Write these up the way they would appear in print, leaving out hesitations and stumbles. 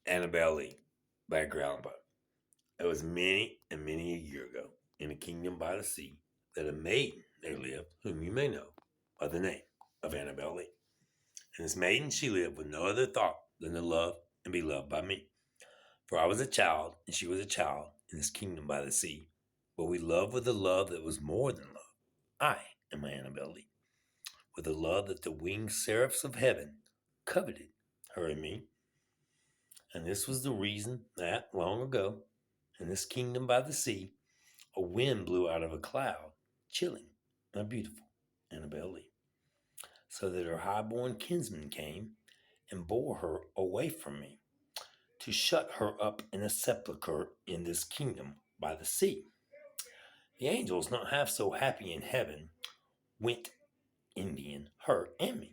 Annabelle Lee by Allen Poe. It was many and many a year ago, in a kingdom by the sea, that a maiden there lived, whom you may know by the name of Annabelle Lee. And this maiden she lived with no other thought than to love and be loved by me. For I was a child, and she was a child, in this kingdom by the sea. But we loved with a love that was more than love. I am my Annabelle Lee, with a love that the winged seraphs of heaven coveted her and me. And this was the reason that, long ago, in this kingdom by the sea, a wind blew out of a cloud, chilling my beautiful Annabelle Lee, so that her high-born kinsman came and bore her away from me, to shut her up in a sepulchre in this kingdom by the sea. The angels, not half so happy in heaven, went envying her and me.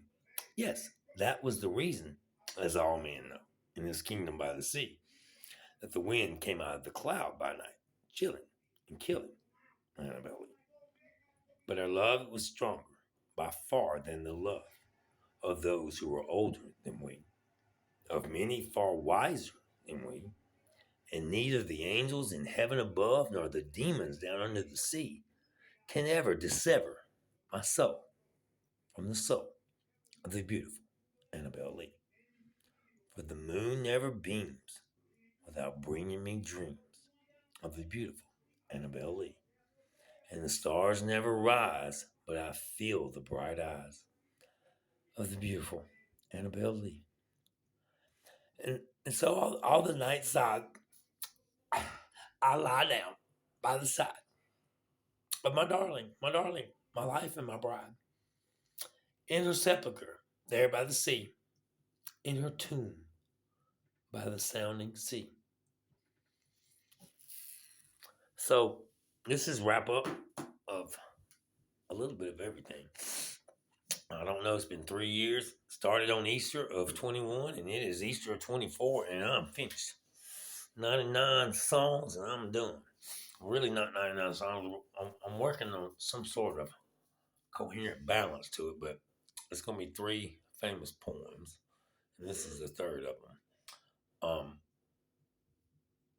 Yes, that was the reason, as all men know, in this kingdom by the sea, that the wind came out of the cloud by night, chilling and killing Annabelle Lee. But our love was stronger by far than the love of those who were older than we, of many far wiser than we, and neither the angels in heaven above nor the demons down under the sea can ever dissever my soul from the soul of the beautiful Annabelle Lee. For the moon never beams without bringing me dreams of the beautiful Annabelle Lee. And the stars never rise, but I feel the bright eyes of the beautiful Annabelle Lee. And so all the nights I lie down by the side of my darling, my life and my bride, in her sepulchre, there by the sea, in her tomb, by the sounding sea. So this is wrap up of a little bit of everything. I don't know, it's been 3 years. Started on Easter of 21, and it is Easter of 24, and I'm finished. 99 songs, and I'm done. Really not 99 songs. I'm working on some sort of coherent balance to it, but it's going to be three famous poems, and this is the third of them.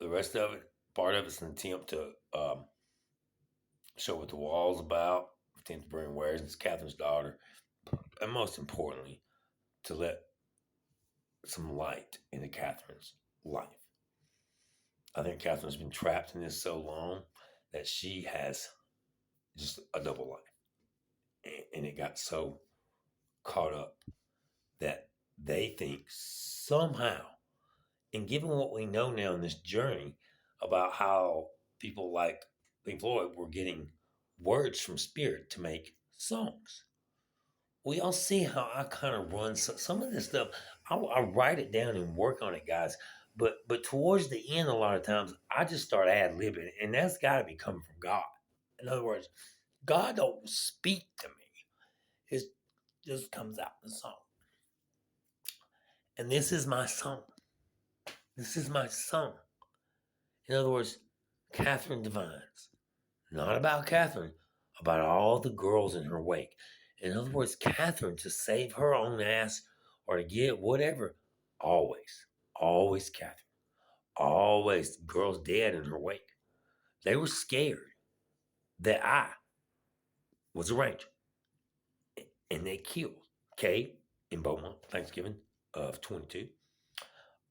The rest of it, part of it's an attempt to show what the wall's about, attempt to bring awareness. It's Catherine's daughter, and most importantly, to let some light into Catherine's life. I think Catherine's been trapped in this so long that she has just a double life. And it got so caught up that they think somehow, and given what we know now in this journey about how people like Pink Floyd were getting words from Spirit to make songs, we all see how I kind of run some of this stuff. I write it down and work on it, guys. But towards the end, a lot of times I just start ad libbing, and that's got to be coming from God. In other words, God don't speak to me; it just comes out in the song. And this is my song. This is my song. In other words, Catherine Divines, not about Catherine, about all the girls in her wake. In other words, Catherine, to save her own ass or to get whatever, always Catherine. Always girls dead in her wake. They were scared that I was a ranger. And they killed Kay in Beaumont, Thanksgiving of 22.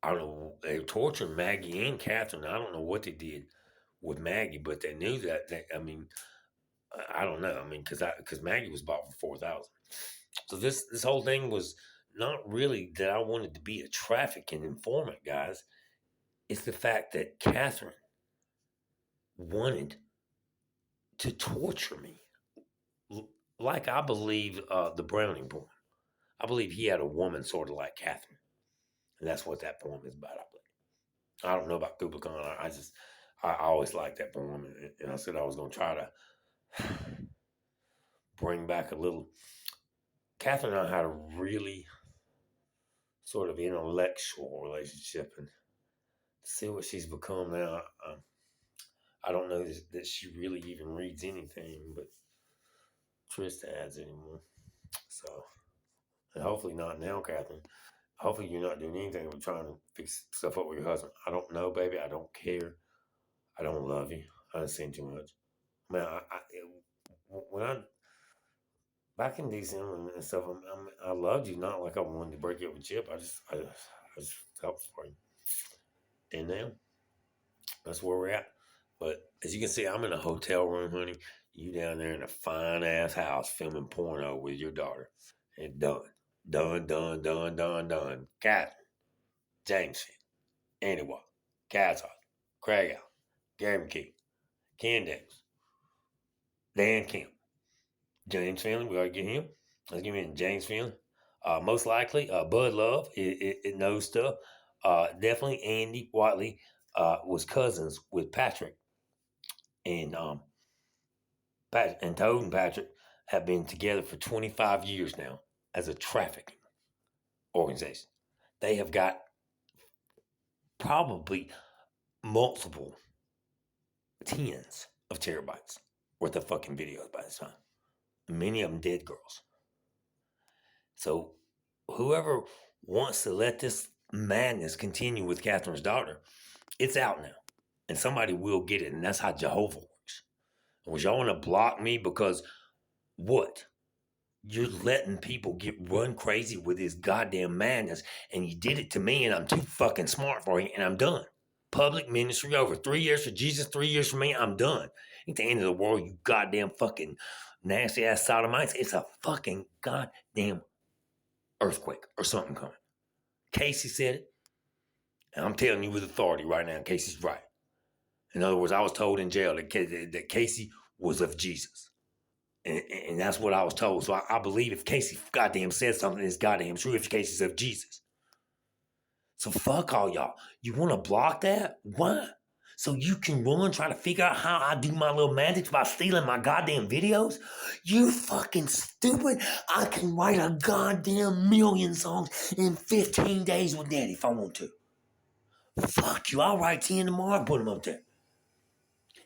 I don't know, they tortured Maggie and Catherine. I don't know what they did with Maggie, but they knew that. I don't know. I mean, because Maggie was bought for 4,000. So this whole thing was not really that I wanted to be a trafficking informant, guys. It's the fact that Catherine wanted to torture me, like I believe the Browning poem. I believe he had a woman sort of like Catherine, and that's what that poem is about. I believe. I don't know about Kubla Khan. I always liked that poem, and I said I was going to try to bring back a little. Catherine and I had a really sort of intellectual relationship, and to see what she's become now, I don't know that she really even reads anything but Trista ads anymore. So, and hopefully not now, Catherine. Hopefully you're not doing anything but trying to fix stuff up with your husband. I don't know, baby. I don't care. I don't love you. I done seen too much. Man, when I back in December and stuff, I loved you, not like I wanted to break up with Chip. I just felt for you. And now that's where we're at. But as you can see, I'm in a hotel room, honey. You down there in a fine ass house filming porno with your daughter. And done. Done, done, done, done, done. Catherine, James, Andy Watt, Kaz Craig Al, Gary McKee, Ken Davis, Dan Kemp, James Finley. We gotta get him. Let's give him James Finley. Most likely, Bud Love. It knows stuff. Definitely Andy Watley was cousins with Patrick. And Pat and Toad and Patrick have been together for 25 years now as a trafficking organization. They have got probably multiple tens of terabytes worth of fucking videos by this time. Many of them dead girls. So whoever wants to let this madness continue with Catherine's daughter, it's out now. And somebody will get it. And that's how Jehovah works. And was y'all want to block me because what? You're letting people run crazy with this goddamn madness, and you did it to me, and I'm too fucking smart for you, and I'm done. Public ministry over. 3 years for Jesus, 3 years for me, I'm done. Ain't the end of the world, you goddamn fucking nasty ass sodomites. It's a fucking goddamn earthquake or something coming. Casey said it, and I'm telling you with authority right now, Casey's right. In other words, I was told in jail that Casey was of Jesus. And that's what I was told. So I believe if Casey goddamn said something, it's goddamn true if Casey's of Jesus. So fuck all y'all. You want to block that? Why? So you can run try to figure out how I do my little magic by stealing my goddamn videos? You fucking stupid. I can write a goddamn million songs in 15 days with Daddy if I want to. Fuck you. I'll write 10 tomorrow and put them up there.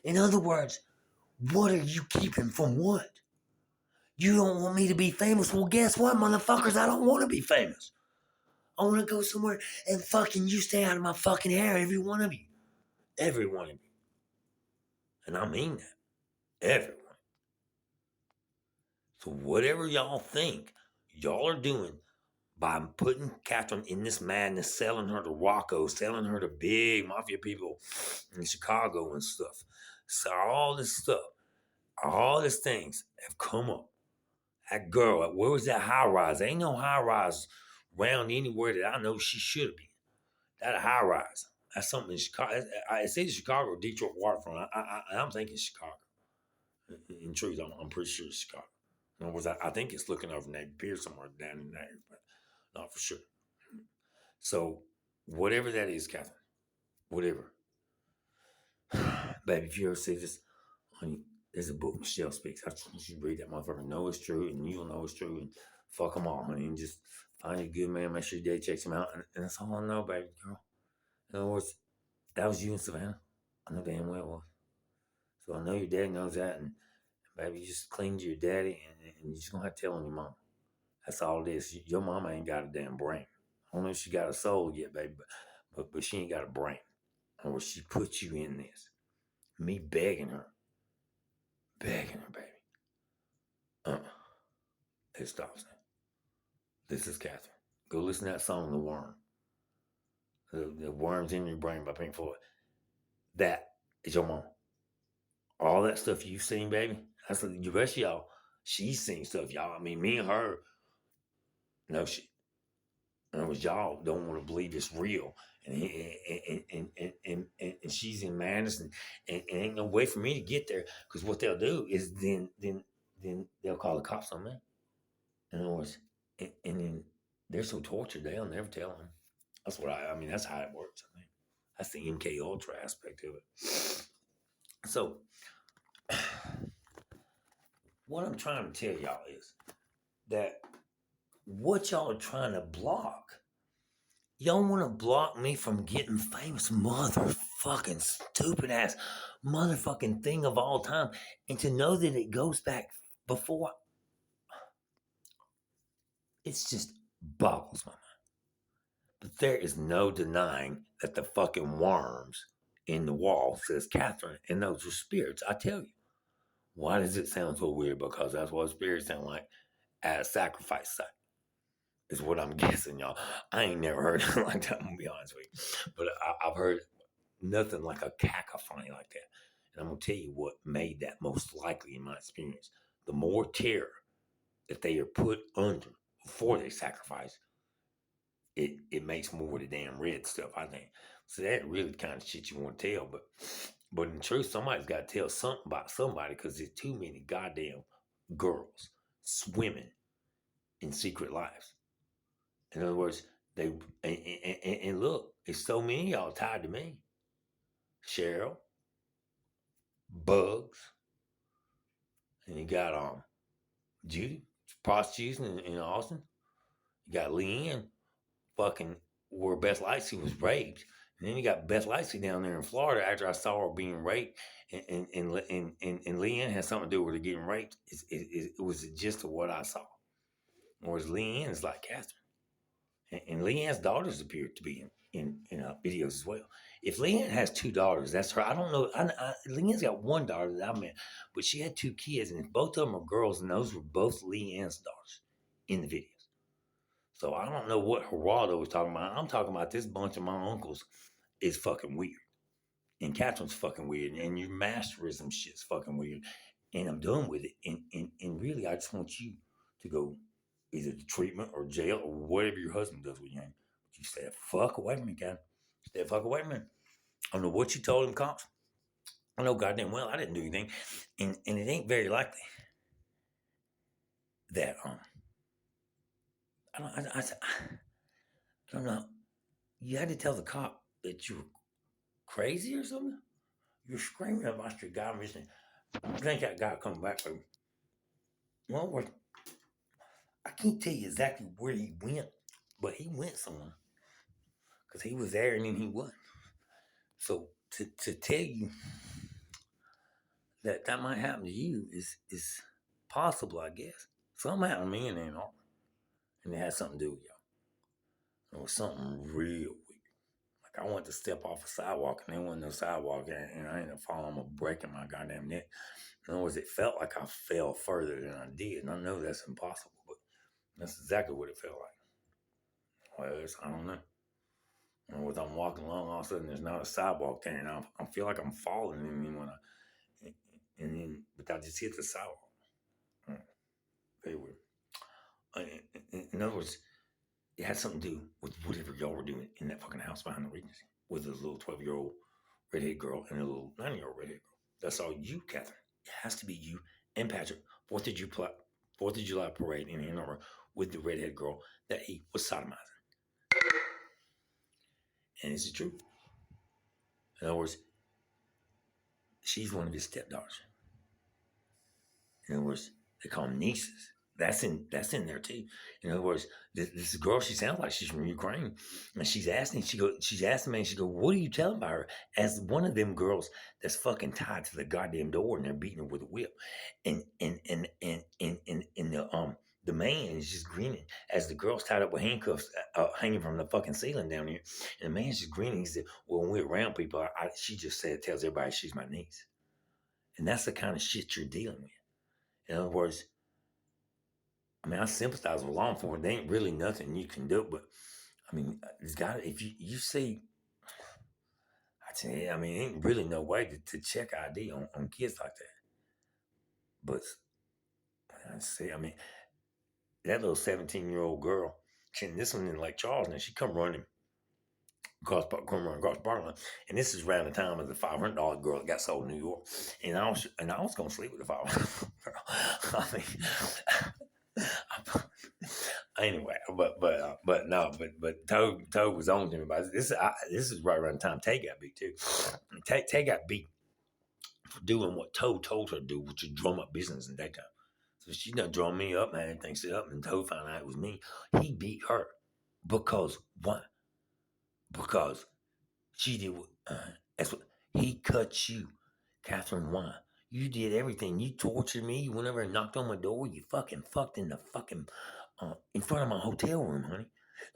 In other words, what are you keeping from what? You don't want me to be famous? Well, guess what, motherfuckers? I don't want to be famous. I want to go somewhere and fucking you stay out of my fucking hair, every one of you. Every one of you. And I mean that. Everyone. So whatever y'all think y'all are doing by putting Catherine in this madness, selling her to Rocco, selling her to big mafia people in Chicago and stuff. So all this stuff, all these things have come up. That girl, where was that high rise? There ain't no high rise around anywhere that I know she should be. That a high rise. That's something in Chicago. I say Chicago, Detroit waterfront. I'm thinking Chicago. In truth, I'm pretty sure it's Chicago. In other words, I think it's looking over Navy Pier somewhere down in there, but not for sure. So, whatever that is, Catherine, whatever. Baby, if you ever see this, honey, there's a book Michelle speaks. I want you to read that motherfucker. Know it's true, and you'll know it's true, and fuck them all, honey, and just find a good man, make sure your dad checks him out, and that's all I know, baby girl. In other words, that was you in Savannah. I know damn well it was. So I know your dad knows that, and baby, you just cleaned your daddy, and you're just gonna have to tell on your mom. That's all it is. Your mama ain't got a damn brain. I don't know if she got a soul yet, baby, but she ain't got a brain. Or she put you in this. Me begging her, baby. It stops now. This is Catherine. Go listen to that song, The Worm. The Worms in Your Brain by Pink Floyd. That is your mom. All that stuff you've seen, baby. That's the rest of y'all. She's seen stuff, y'all. I mean, me and her, no shit. In other words, y'all don't want to believe it's real. And she's in madness, and ain't no way for me to get there. Because what they'll do is then they'll call the cops on me. In other words, and then they're so tortured they'll never tell them. That's what I mean. That's how it works. I think that's the MK Ultra aspect of it. So, what I'm trying to tell y'all is that what y'all are trying to block. Y'all want to block me from getting famous, motherfucking stupid ass motherfucking thing of all time, and to know that it goes back before. It's just boggles my mind. But there is no denying that the fucking worms in the wall says Catherine, and those are spirits. I tell you. Why does it sound so weird? Because that's what spirits sound like at a sacrifice site. Is what I'm guessing, y'all. I ain't never heard it like that, I'm gonna be honest with you. But I've heard nothing like a cacophony like that. And I'm gonna tell you what made that most likely in my experience. The more terror that they are put under before they sacrifice, it makes more of the damn red stuff, I think. So that really kind of shit you want to tell, but in truth, somebody's got to tell something about somebody because there's too many goddamn girls swimming in secret lives. In other words, they and look, it's so many y'all tied to me. Cheryl, Bugs, and you got Judy, prostitution in Austin. You got Leanne, fucking where Beth Lightsey was raped. And then you got Beth Lightsey down there in Florida after I saw her being raped, and Leanne had something to do with her getting raped. It was the gist of what I saw. Whereas Leanne is like Catherine. And Leanne's daughters appear to be in videos as well. If Leanne has two daughters, that's her. I don't know. Leanne's got one daughter that I met, but she had two kids, and both of them are girls, and those were both Leanne's daughters in the videos. So I don't know what Geraldo was talking about. I'm talking about this bunch of my uncles is fucking weird. And Catherine's fucking weird. And your masterism shit's fucking weird. And I'm done with it. And really, I just want you to go either to treatment or jail or whatever your husband does with you. But you stay the fuck away from me, Catherine. Stay the fuck away from me. I don't know what you told them cops. I know goddamn well I didn't do anything. And it ain't very likely that I don't know. You had to tell the cop that you were crazy or something? You're screaming at my street guy. I'm just saying, I think that guy coming back from. Well, I can't tell you exactly where he went, but he went somewhere because he was there and then he wasn't. So to tell you that that might happen to you is possible, I guess. Something happened to me in Ann Arbor, and it had something to do with y'all. It was something real weird. Like I went to step off a sidewalk, and there wasn't no sidewalk, and I ended up falling, I'm breaking my goddamn neck. In other words, it felt like I fell further than I did, and I know that's impossible, but that's exactly what it felt like. Well, I don't know. And as I'm walking along, all of a sudden there's not a sidewalk there, and I feel like I'm falling, and then but I just hit the sidewalk. Very weird. In other words, it had something to do with whatever y'all were doing in that fucking house behind the Regency with a little 12-year-old redhead girl and a little 9-year-old redhead girl. That's all you, Catherine. It has to be you and Patrick. Fourth of July parade in Ann Arbor with the redhead girl that he was sodomizing. And this is true. In other words, she's one of his stepdaughters. In other words, they call them nieces. That's in there too. In other words, this girl, she sounds like she's from Ukraine, and she's asking me, she go, what are you telling about her? As one of them girls that's fucking tied to the goddamn door, and they're beating her with a whip, and the man is just grinning as the girl's tied up with handcuffs hanging from the fucking ceiling down here, and the man's just grinning. He said, well, when we're around people, she just tells everybody she's my niece, and that's the kind of shit you're dealing with. In other words, I mean, I sympathize with law enforcement. There ain't really nothing you can do, but I mean, it's got if you see, I tell you, I mean, ain't really no way to check ID on kids like that. But I see, I mean, that little 17-year-old girl, this one in Lake Charles, and she come running across parking lot, and this is around the time of the $500 girl that got sold in New York, and I was gonna sleep with the $500 girl. I mean. Anyway, but Toad was on to me about this. This is right around the time Tay got beat too. Tay got beat for doing what Toad told her to do, which is drum up business in daytime. So she done drum me up, man, everything set up, and Toad found out it was me. He beat her because why? Because she did. That's what he cut you, Catherine. Why? You did everything. You tortured me. You went over and knocked on my door. You fucking fucked in the fucking in front of my hotel room, honey.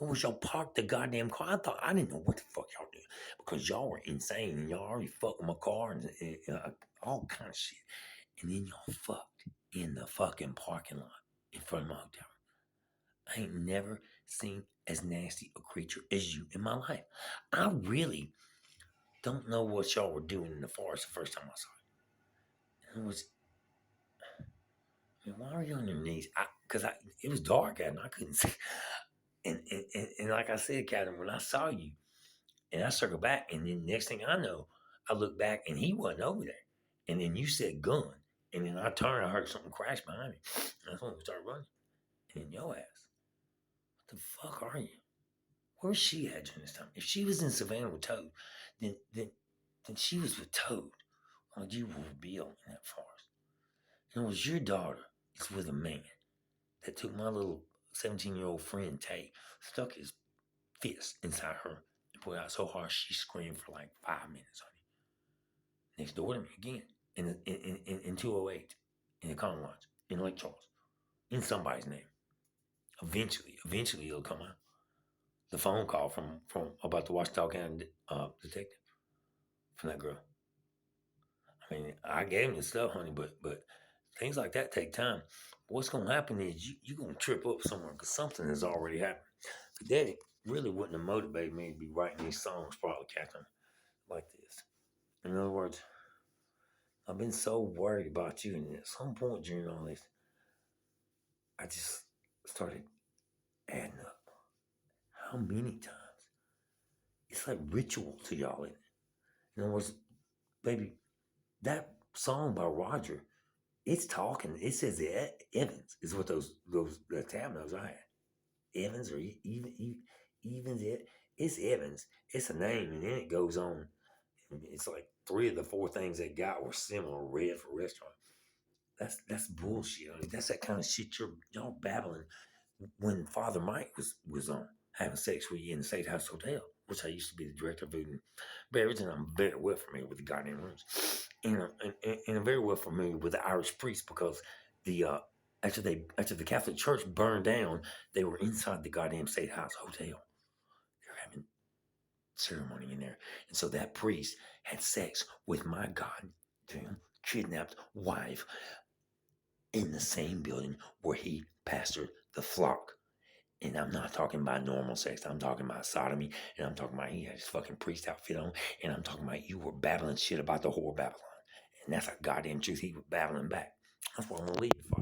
It was y'all parked the goddamn car. I didn't know what the fuck y'all did because y'all were insane and y'all already fucked with my car and all kind of shit. And then y'all fucked in the fucking parking lot in front of my hotel. I ain't never seen as nasty a creature as you in my life. I really don't know what y'all were doing in the forest the first time I saw it. And it was, why are you on your knees? Because it was dark out and I couldn't see. And like I said, Captain, when I saw you and I circled back, and then next thing I know, I looked back and he wasn't over there. And then you said gun. And then I turned, I heard something crash behind me. And that's when we started running. And then your ass, what the fuck are you? Where's she at during this time? If she was in Savannah with Toad, then she was with Toad while you were Bill in that forest. And it was your daughter is with a man that took my little 17-year-old friend Tay, stuck his fist inside her and put out so hard she screamed for like 5 minutes, honey. Next door to me again in 208 in the common lodge in Lake Charles in somebody's name. Eventually it'll come out. The phone call from about the Washita County detective from that girl. I mean, I gave him the stuff, honey, but things like that take time. What's gonna happen is you're gonna trip up somewhere because something has already happened. Daddy really wouldn't have motivated me to be writing these songs, probably, Catherine, like this. In other words, I've been so worried about you, and at some point during all this, I just started adding up how many times. It's like ritual to y'all. In other words, baby, that song by Roger, it's talking. It says Evans is what those the tab notes I had. Evans or Evans. It's Evans. It's a name, and then it goes on. It's like 3 of the 4 things they got were similar. Red for restaurant. That's bullshit. I mean, that's that kind of shit y'all babbling when Father Mike was on having sex with you in the State House Hotel, which I used to be the director of food and beverage, and I'm very well familiar with the goddamn rooms, and I'm very well familiar with the Irish priests because the after the Catholic Church burned down, they were inside the goddamn State House Hotel. They were having ceremony in there, and so that priest had sex with my goddamn kidnapped wife in the same building where he pastored the flock. And I'm not talking about normal sex. I'm talking about sodomy. And I'm talking about he had his fucking priest outfit on. And I'm talking about you were babbling shit about the whore Babylon. And that's a goddamn truth he was babbling back. That's what I'm going to leave you for.